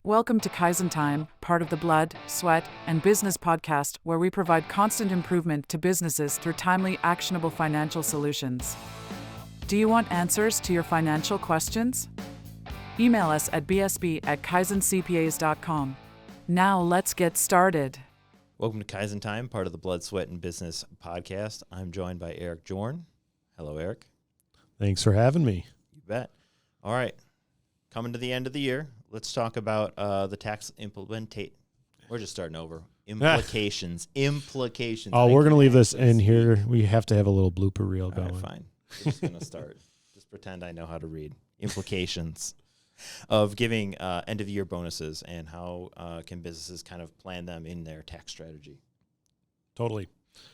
Welcome to Kaizen Time, part of the Blood, Sweat, and Business podcast, where we provide constant improvement to businesses through timely, actionable financial solutions. Do you want answers to your financial questions? Email us at bsb@kaizencpas.com. Now let's get started. Welcome to Kaizen Time, part of the Blood, Sweat, and Business podcast. I'm joined by Eric Jorn. Hello, Eric. Thanks for having me. You bet. All right. Coming to the end of the year, let's talk about the tax implementation. We're just starting over. Implications. Oh, we're going to leave this in here. We have to have a little blooper reel going. All right, fine. We're just going to start. Just pretend I know how to read. Implications of giving end-of-the-year bonuses and how can businesses kind of plan them in their tax strategy. Totally.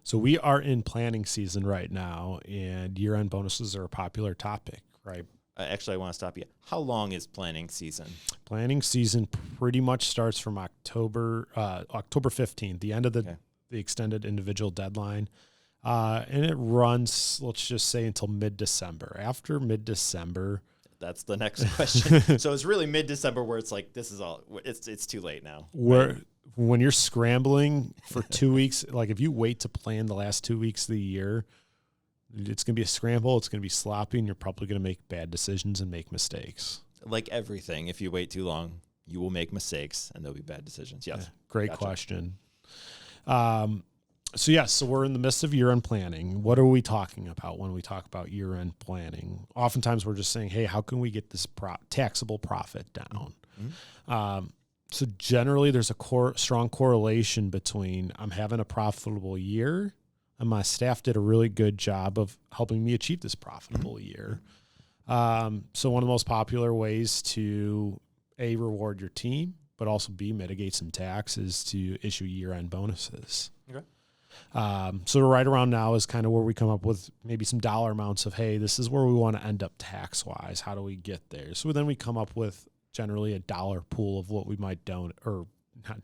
So we are in planning season right now, and year-end bonuses are a popular topic, right? Actually, I want to stop you. How long is planning season? Planning season pretty much starts from October 15th, the end of the extended individual deadline. And it runs, let's just say, until mid-December. After mid-December. That's the next question. So it's really mid-December where it's like, this is all, it's too late now. When you're scrambling for 2 weeks, like if you wait to plan the last 2 weeks of the year, it's going to be a scramble. It's going to be sloppy, and you're probably going to make bad decisions and make mistakes. Like everything, if you wait too long, you will make mistakes, and there'll be bad decisions. Yes. Yeah, great question. So we're in the midst of year-end planning. What are we talking about when we talk about year-end planning? Oftentimes, we're just saying, hey, how can we get this taxable profit down? Mm-hmm. So generally, there's a strong correlation between I'm having a profitable year and my staff did a really good job of helping me achieve this profitable year. So one of the most popular ways to A, reward your team, but also B, mitigate some tax is to issue year-end bonuses. Okay. So right around now is kind of where we come up with maybe some dollar amounts of, hey, this is where we want to end up tax-wise. How do we get there? So then we come up with generally a dollar pool of what we might donate, or not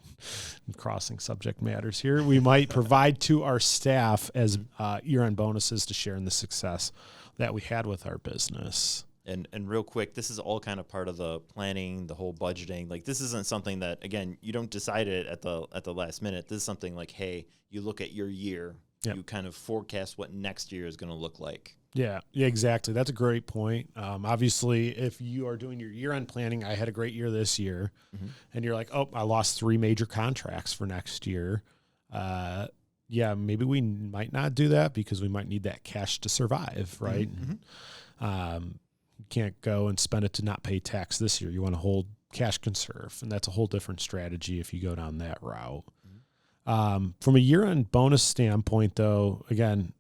crossing subject matters here, we might provide to our staff as year-end bonuses to share in the success that we had with our business. And real quick, this is all kind of part of the planning, the whole budgeting. Like this isn't something that, again, you don't decide it at the last minute. This is something like, hey, you look at your year, you kind of forecast what next year is going to look like. Yeah, exactly. That's a great point. Obviously, if you are doing your year-end planning, I had a great year this year, and you're like, oh, I lost 3 major contracts for next year. Maybe we might not do that because we might need that cash to survive, right? You can't go and spend it to not pay tax this year. You want to hold cash conserve, and that's a whole different strategy if you go down that route. From a year-end bonus standpoint, though, again,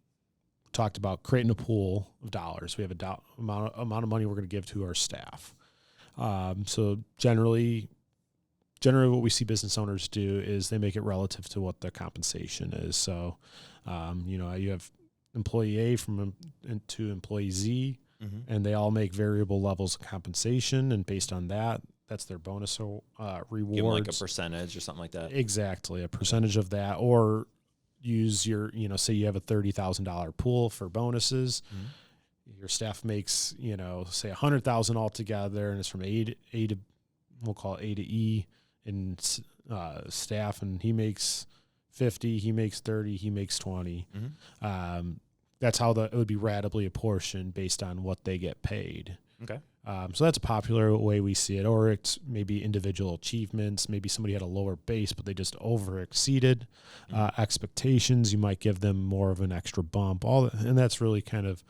talked about creating a pool of dollars. We have amount of money we're going to give to our staff. So generally what we see business owners do is they make it relative to what their compensation is. So, you have employee A to employee Z, and they all make variable levels of compensation, and based on that, that's their bonus rewards. Give them like a percentage or something like that. Exactly, a percentage of that, or use your, say you have a $30,000 pool for bonuses. Your staff makes, say $100,000 altogether, and it's from A to we'll call it A to E in staff, and he makes 50, he makes 30, he makes 20. That's how it would be ratably apportioned based on what they get paid. Okay. So that's a popular way we see it, or it's maybe individual achievements. Maybe somebody had a lower base, but they just over-exceeded expectations. You might give them more of an extra bump. And that's really kind of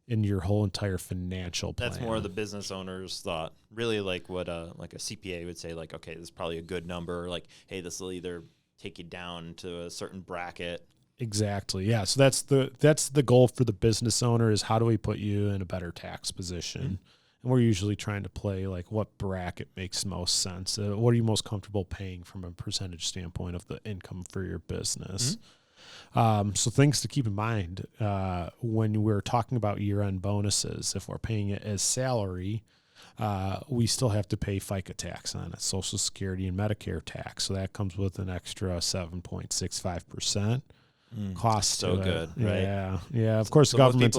in your whole entire financial plan. That's more of the business owner's thought. Really like what like a CPA would say, like, okay, this is probably a good number. Like, hey, this will either take you down to a certain bracket. Exactly. Yeah. So that's the goal for the business owner is how do we put you in a better tax position? And we're usually trying to play like what bracket makes most sense. What are you most comfortable paying from a percentage standpoint of the income for your business? So things to keep in mind when we're talking about year-end bonuses. If we're paying it as salary, we still have to pay FICA tax on it, Social Security and Medicare tax. So that comes with an extra 7.65% cost. So good, right? Yeah. Of course, the government.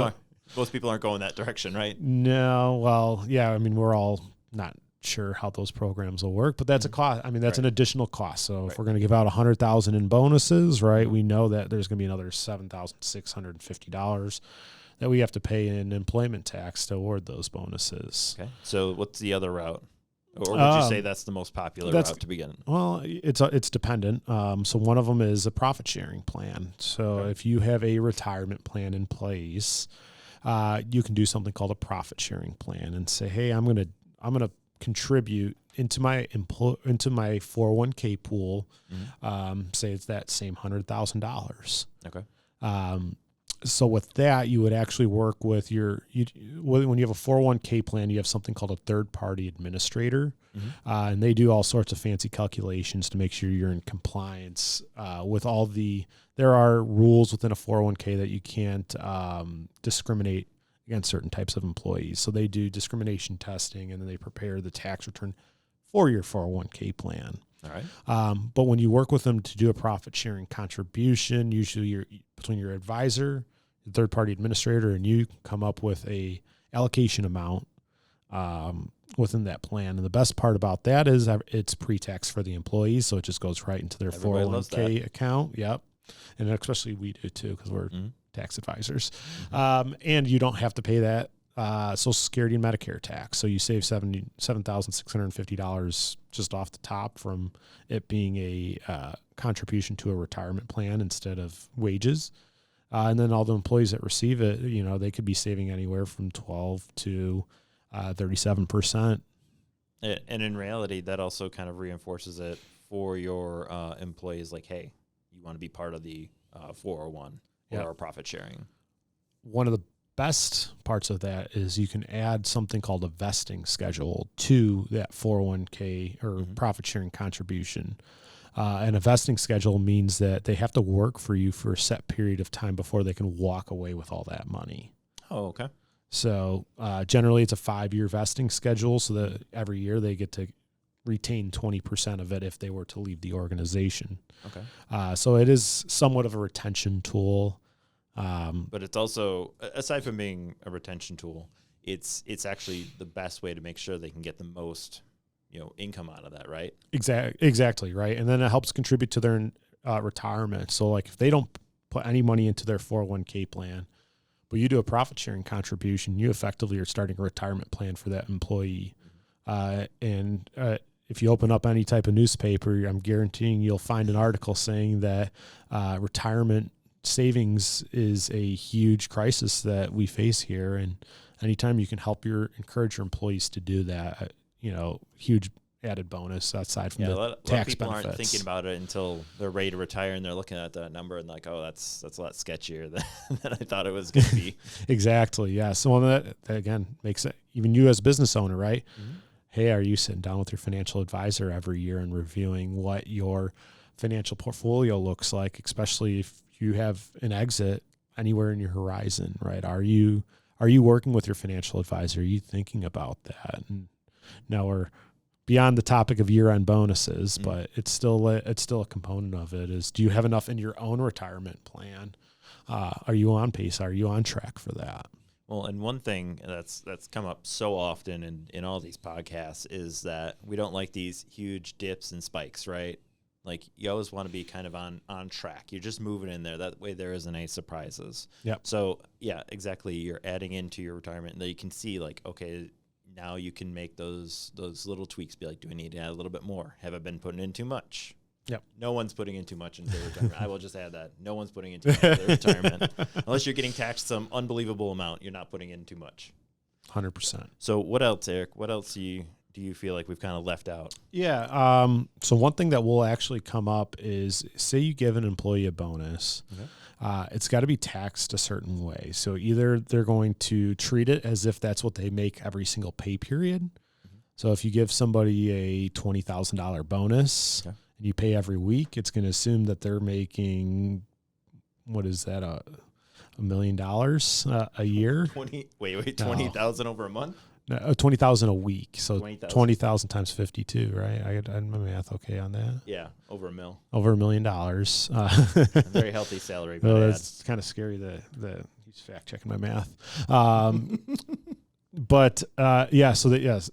Most people aren't going that direction, right? No. Well, yeah. I mean, we're all not sure how those programs will work, but that's a cost. I mean, that's an additional cost. So if we're going to give out $100,000 in bonuses, right, we know that there's going to be another $7,650 that we have to pay in employment tax to award those bonuses. Okay. So what's the other route? Or would you say that's the most popular route to begin? Well, it's dependent. So one of them is a profit sharing plan. So if you have a retirement plan in place, you can do something called a profit sharing plan and say, hey, I'm gonna contribute into my 401k pool. Say it's that same $100,000. Okay. So with that, you would actually work with when you have a 401k plan, you have something called a third-party administrator, and they do all sorts of fancy calculations to make sure you're in compliance with all there are rules within a 401k that you can't discriminate against certain types of employees. So they do discrimination testing, and then they prepare the tax return for your 401k plan. All right. But when you work with them to do a profit sharing contribution, usually between your advisor, the third party administrator, and you come up with a allocation amount within that plan. And the best part about that is it's pre-tax for the employees, so it just goes right into their 401k account. Yep. And especially we do too, because we're tax advisors. And you don't have to pay that Social Security and Medicare tax. So you save $7,650 just off the top from it being a contribution to a retirement plan instead of wages. And then all the employees that receive it, they could be saving anywhere from 12 to 37%. And in reality, that also kind of reinforces it for your employees. Like, hey, you want to be part of the 401 or profit sharing. One of the best parts of that is you can add something called a vesting schedule to that 401k or profit sharing contribution. And a vesting schedule means that they have to work for you for a set period of time before they can walk away with all that money. Oh, okay. So generally it's a 5-year vesting schedule, so that every year they get to retain 20% of it if they were to leave the organization. Okay. So it is somewhat of a retention tool. But it's also, aside from being a retention tool, it's actually the best way to make sure they can get the most, income out of that, right? Exactly, right. And then it helps contribute to their retirement. So like if they don't put any money into their 401k plan, but you do a profit sharing contribution, you effectively are starting a retirement plan for that employee. And if you open up any type of newspaper, I'm guaranteeing you'll find an article saying that retirement savings is a huge crisis that we face here, and anytime you can encourage your employees to do that, huge added bonus aside from the a lot tax of people benefits. Aren't thinking about it until they're ready to retire, and they're looking at that number and like, oh, that's a lot sketchier than I thought it was going to be. Exactly. Yeah. So that again makes it, even you as a business owner, right? Hey, are you sitting down with your financial advisor every year and reviewing what your financial portfolio looks like, especially if you have an exit anywhere in your horizon, right? Are you working with your financial advisor? Are you thinking about that? And now we're beyond the topic of year-end bonuses, but it's still a component of it. Is, do you have enough in your own retirement plan? Are you on pace? Are you on track for that? Well, and one thing that's come up so often in all these podcasts is that we don't like these huge dips and spikes, right? Like, you always want to be kind of on track. You're just moving in there. That way there isn't any surprises. Yep. So, yeah, exactly. You're adding into your retirement, and then you can see, like, okay, now you can make those little tweaks. Be like, do I need to add a little bit more? Have I been putting in too much? Yep. No one's putting in too much into their retirement. I will just add that. No one's putting in too much into their retirement. Unless you're getting taxed some unbelievable amount, you're not putting in too much. 100%. So what else, Eric? What else do you feel like we've kind of left out? Yeah. So one thing that will actually come up is, say you give an employee a bonus. Okay. It's got to be taxed a certain way. So either they're going to treat it as if that's what they make every single pay period. Mm-hmm. So if you give somebody a $20,000 bonus and you pay every week, it's going to assume that they're making, what is that, $1 million a year? 20,000 over a month? No, 20,000 a week. So 20,000 times 52, right? I had my math okay on that. Yeah, over $1 million. Over $1 million. A very healthy salary. Well, that's kind of scary that he's fact checking my math. But yeah, so that, yes,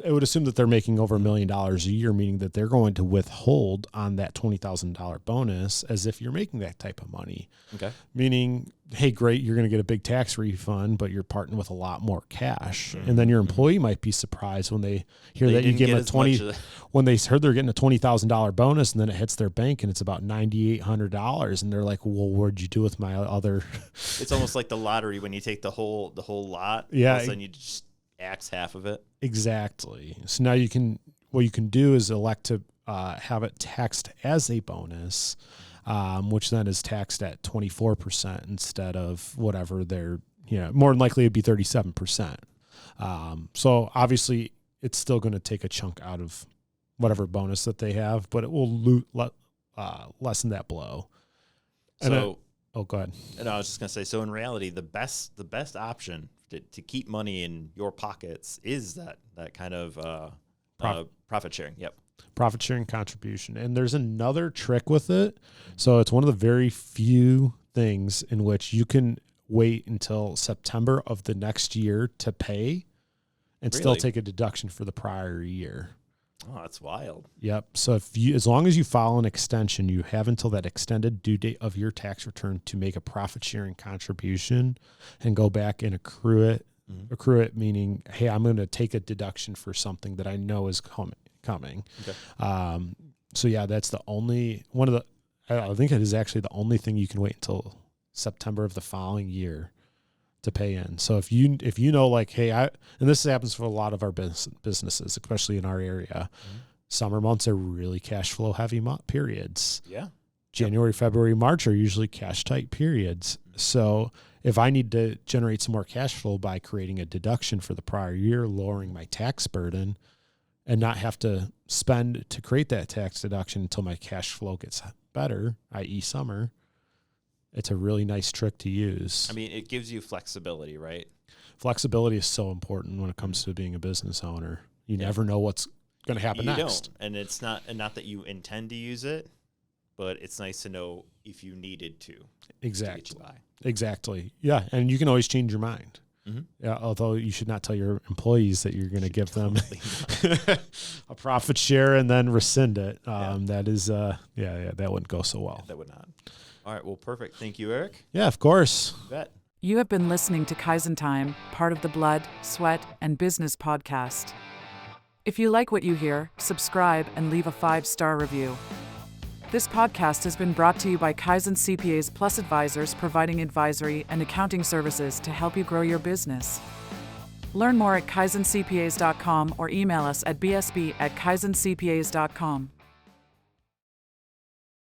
I would assume that they're making over $1 million a year, meaning that they're going to withhold on that $20,000 bonus as if you're making that type of money. Okay. Meaning, hey, great, you're going to get a big tax refund, but you're parting with a lot more cash. And then your employee might be surprised when they hear that you give them when they heard they're getting a $20,000 bonus, and then it hits their bank and it's about $9,800, and they're like, well, what'd you do with my other? It's almost like the lottery when you take the whole lot. Yeah. All of a sudden you just axe half of it. Exactly. So now what you can do is elect to have it taxed as a bonus, which then is taxed at 24% instead of whatever they're, more than likely it'd be 37%. So obviously it's still going to take a chunk out of whatever bonus that they have, but it will lessen that blow. So, go ahead. And I was just going to say, so in reality, the best option to keep money in your pockets is that kind of profit sharing. Yep. Profit sharing contribution. And there's another trick with it. So it's one of the very few things in which you can wait until September of the next year to pay and still take a deduction for the prior year. Oh, that's wild. Yep. So as long as you file an extension, you have until that extended due date of your tax return to make a profit sharing contribution and go back and accrue it. Mm-hmm. Accrue it meaning, hey, I'm going to take a deduction for something that I know is coming. Okay. So yeah, that's the only I think it is actually the only thing you can wait until September of the following year to pay in. So if you know, like, hey, and this happens for a lot of our businesses, especially in our area, summer months are really cash flow heavy periods. Yeah. January, February, March are usually cash tight periods. So if I need to generate some more cash flow by creating a deduction for the prior year, lowering my tax burden, and not have to spend to create that tax deduction until my cash flow gets better, i.e. summer, it's a really nice trick to use. I mean, it gives you flexibility, right? Flexibility is so important when it comes to being a business owner. You never know what's going to happen next. Don't. And it's not that you intend to use it, but it's nice to know if you needed to. Exactly. To get you by. Exactly. Yeah, and you can always change your mind. Mm-hmm. Yeah, although you should not tell your employees that you're going to give them a profit share and then rescind it. That is, that wouldn't go so well. Yeah, that would not. All right. Well, perfect. Thank you, Eric. Yeah, of course. You bet. You have been listening to Kaizen Time, part of the Blood, Sweat, and Business podcast. If you like what you hear, subscribe and leave a 5-star review. This podcast has been brought to you by Kaizen CPAs Plus Advisors, providing advisory and accounting services to help you grow your business. Learn more at kaizencpas.com or email us at bsb@kaizencpas.com.